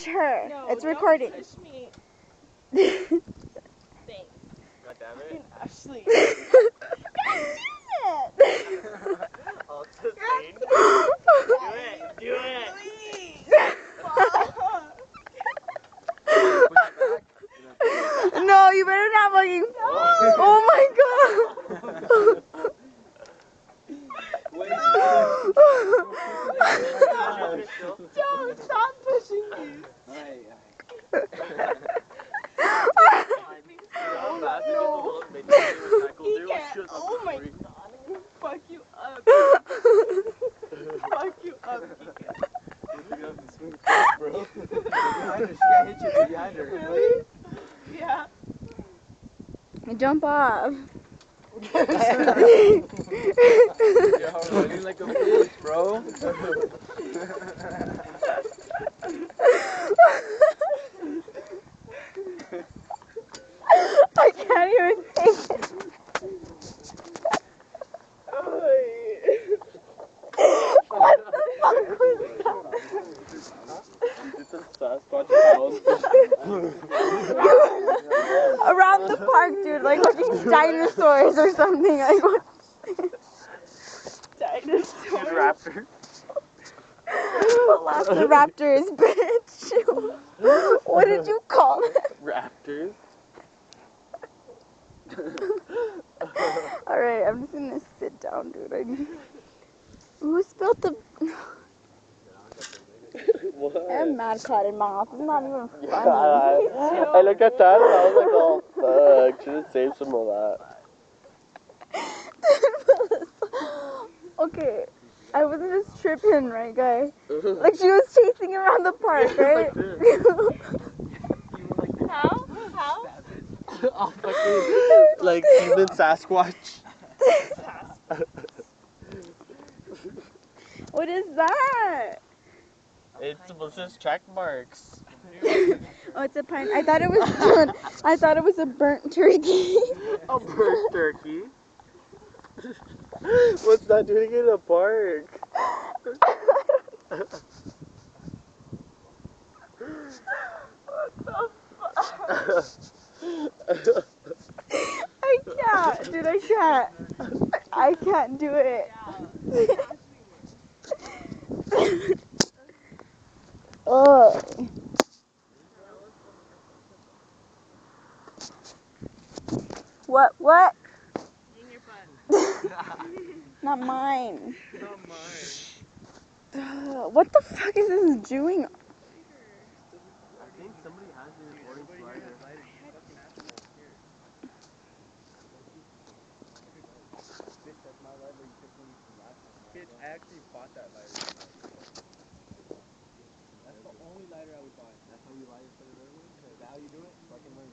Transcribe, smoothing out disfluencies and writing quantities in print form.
Her. No, it's don't recording. push me. Thanks. God damn it. Ashley. I'll just sing. Do it. Please. No, you better not fucking. Oh my god. Don't stop pushing me. No. He can't. Oh my god. I'm gonna fuck you up. Fuck you up. Bro. Behind her. She got hit you behind her. Really? Yeah. Jump off. You're running like a bitch, bro. I can't even take it. What the fuck was It's a Sasquatch house. around the park, dude? Like fucking dinosaurs or something. Like what? Dinosaur. Raptor. Velociraptors, bitch. What did you call it? Raptors. Alright, I'm just gonna sit down, dude. Who spilled the... What? I'm mad cotton mouth. It's not even funny. Yeah, I looked at that and I was like, oh fuck, should have saved some of that. Okay, I wasn't just tripping, right, guy? Like she was chasing around the park, right? How? How? Oh, fucking, like human Sasquatch. What is that? It's just track marks. Oh, it's a pine. I thought it was I thought it was a burnt turkey. A burnt turkey? What's that doing in a park? I can't, dude. I can't. I can't do it. Oh. What? What? Not mine. Not mine. What the fuck is this doing? I think somebody has an orange lighter. I actually bought that lighter. That's the only lighter I would buy. That's how you light it for the other one? Is that how you do it? So I can learn.